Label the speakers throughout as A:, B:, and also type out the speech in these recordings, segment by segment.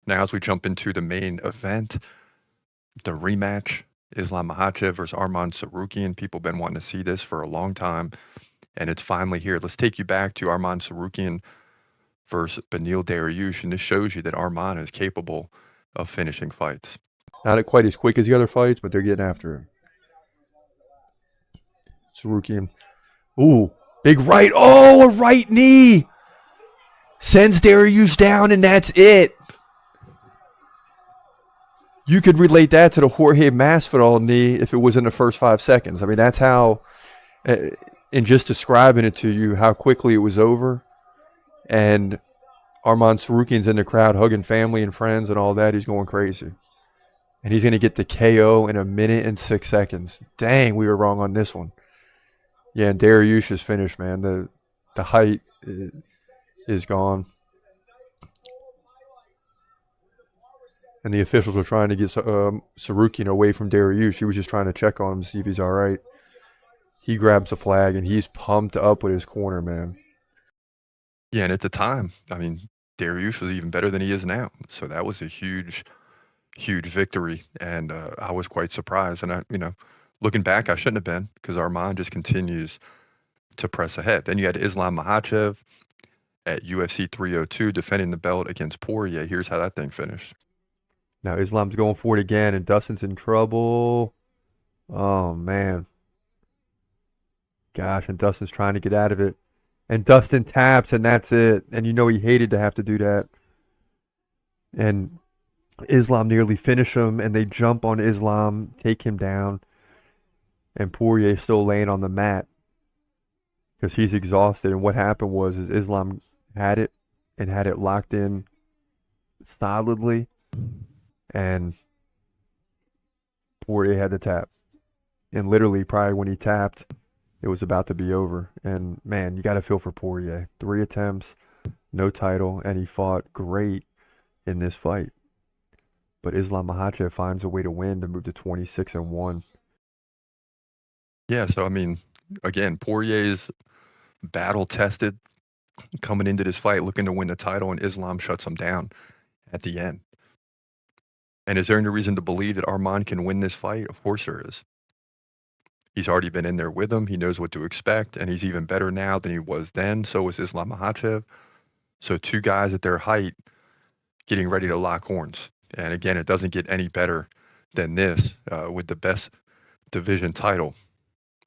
A: Now, as we jump into the main event, the rematch, Islam Makhachev versus Arman Tsarukyan. People have been wanting to see this for a long time, and it's finally here. Let's take you back to Arman Tsarukyan versus Beneil Dariush, and this shows you that Arman is capable of finishing fights.
B: Not quite as quick as the other fights, but they're getting after him. Tsarukyan. Ooh, big right. Oh, a right knee. Sends Dariush down, and that's it. You could relate that to the Jorge Masvidal knee if it was in the first 5 seconds. I mean, that's how, in just describing it to you, how quickly it was over. And Arman Tsarukyan's in the crowd hugging family and friends and all that. He's going crazy. And he's going to get the KO in 1:06. Dang, we were wrong on this one. Yeah, and Dariush is finished, man. The height is gone. And the officials were trying to get Tsarukyan away from Dariush. He was just trying to check on him, see if he's all right. He grabs the flag, and he's pumped up with his corner, man.
A: Yeah, and at the time, I mean, Dariush was even better than he is now. So that was a huge, huge victory, and I was quite surprised. And looking back, I shouldn't have been because Arman just continues to press ahead. Then you had Islam Makhachev at UFC 302 defending the belt against Poirier. Here's how that thing finished.
B: Now Islam's going for it again, and Dustin's in trouble. Oh, man. Gosh, and Dustin's trying to get out of it. And Dustin taps, and that's it. And you know he hated to have to do that. And Islam nearly finish him, and they jump on Islam, take him down. And Poirier's still laying on the mat because he's exhausted. And what happened was is Islam had it and had it locked in solidly, and Poirier had to tap. And literally, probably when he tapped, it was about to be over. And man, you got to feel for Poirier. 3 attempts, no title, and he fought great in this fight. But Islam Makhachev finds a way to win to move to 26-1.
A: Yeah, so I mean, again, Poirier's battle tested coming into this fight, looking to win the title, and Islam shuts him down at the end. And is there any reason to believe that Arman can win this fight? Of course there is. He's already been in there with him. He knows what to expect, and he's even better now than he was then. So was Islam Makhachev. So two guys at their height getting ready to lock horns. And again, it doesn't get any better than this with the best division title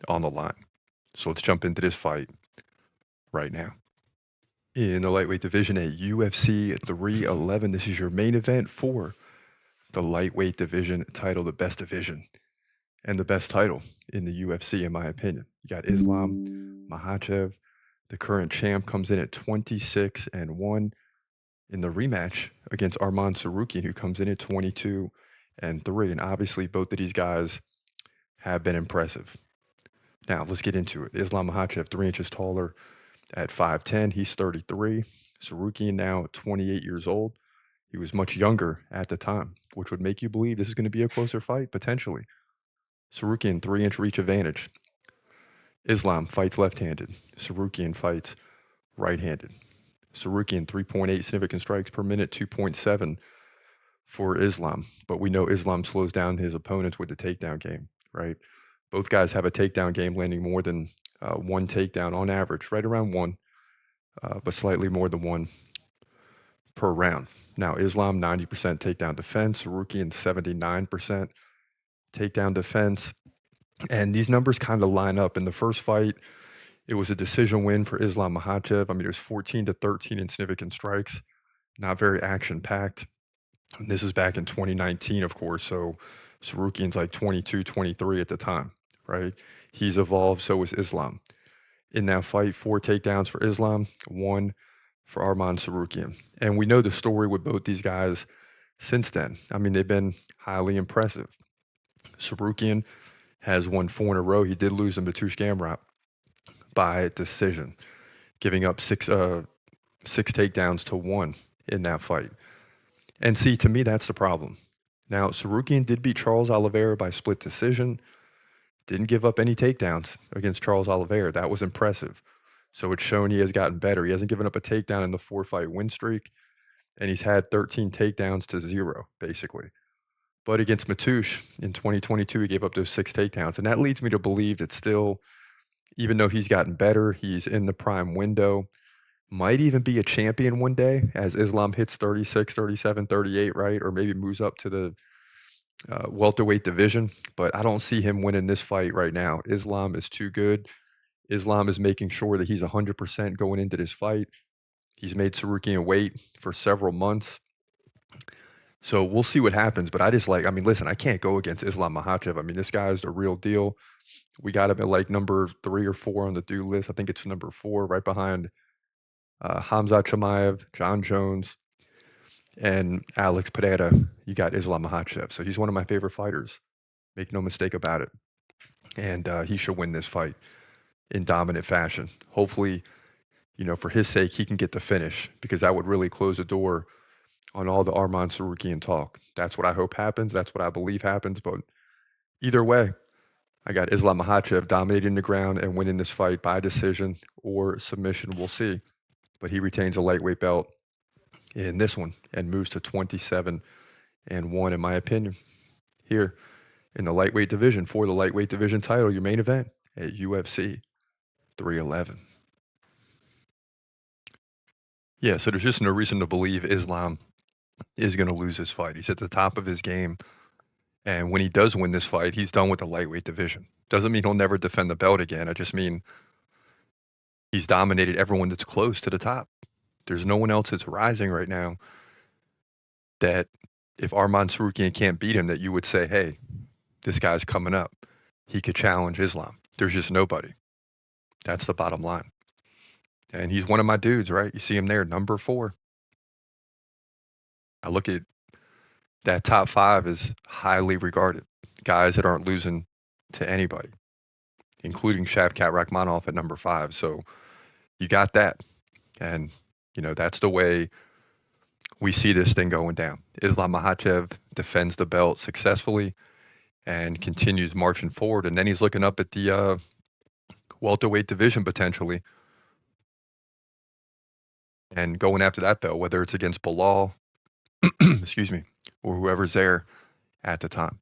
A: on the line. So let's jump into this fight right now. In the lightweight division at UFC 311, this is your main event for the lightweight division title, the best division and the best title in the UFC, in my opinion. You got Islam Makhachev, the current champ, comes in at 26-1 in the rematch against Arman Tsarukyan, who comes in at 22-3. And obviously, both of these guys have been impressive. Now, let's get into it. Islam Makhachev, 3 inches taller at 5'10". He's 33. Tsarukyan now 28 years old. He was much younger at the time, which would make you believe this is going to be a closer fight, potentially. Tsarukyan, 3-inch reach advantage. Islam fights left-handed. Tsarukyan fights right-handed. Tsarukyan, 3.8 significant strikes per minute, 2.7 for Islam. But we know Islam slows down his opponents with the takedown game, right? Both guys have a takedown game landing more than one takedown on average, right around one, but slightly more than one per round. Now, Islam, 90% takedown defense. Tsarukyan, 79% takedown defense. And these numbers kind of line up. In the first fight, it was a decision win for Islam Makhachev. I mean, it was 14-13 in significant strikes. Not very action-packed. This is back in 2019, of course, so Tsarukyan's like 22, 23 at the time, right? He's evolved, so is Islam. In that fight, 4 takedowns for Islam, 1 for Arman Tsarukyan. And we know the story with both these guys since then. I mean, they've been highly impressive. Tsarukyan has won 4 in a row. He did lose to Mateusz Gamrot by decision, giving up six takedowns to 1 in that fight. And see, to me, that's the problem. Now, Tsarukyan did beat Charles Oliveira by split decision. Didn't give up any takedowns against Charles Oliveira. That was impressive. So it's shown he has gotten better. He hasn't given up a takedown in the 4-fight win streak. and he's had 13 takedowns to 0, basically. But against Mateusz in 2022, he gave up those 6 takedowns, and that leads me to believe that still, even though he's gotten better, he's in the prime window, might even be a champion one day as Islam hits 36, 37, 38, right? Or maybe moves up to the welterweight division. But I don't see him winning this fight right now. Islam is too good. Islam is making sure that he's 100% going into this fight. He's made Tsarukyan wait for several months. So we'll see what happens. But I mean, listen, I can't go against Islam Makhachev. I mean, this guy is the real deal. We got him at like number 3 or 4 on the due list. I think it's number 4, right behind Hamza Chimaev, John Jones, and Alex Pereira. You got Islam Makhachev. So he's one of my favorite fighters. Make no mistake about it. And he should win this fight in dominant fashion. Hopefully, for his sake, he can get the finish because that would really close the door on all the Arman Tsarukyan talk. That's what I hope happens. That's what I believe happens. But either way, I got Islam Makhachev dominating the ground and winning this fight by decision or submission. We'll see. But he retains a lightweight belt in this one and moves to 27-1, in my opinion, here in the lightweight division for the lightweight division title, your main event at UFC 311. Yeah, so there's just no reason to believe Islam is going to lose this fight. He's at the top of his game. And when he does win this fight, he's done with the lightweight division. Doesn't mean he'll never defend the belt again. I just mean he's dominated everyone that's close to the top. There's no one else that's rising right now that if Arman Tsarukyan can't beat him, that you would say, hey, this guy's coming up. He could challenge Islam. There's just nobody. That's the bottom line. And he's one of my dudes, right? You see him there, number 4. I look at that top 5 is highly regarded. Guys that aren't losing to anybody, including Shavkat Rakhmonov at number 5. So you got that. And, that's the way we see this thing going down. Islam Makhachev defends the belt successfully and continues marching forward. And then he's looking up at the welterweight division potentially and going after that belt, whether it's against Bilal, excuse me, or whoever's there at the time.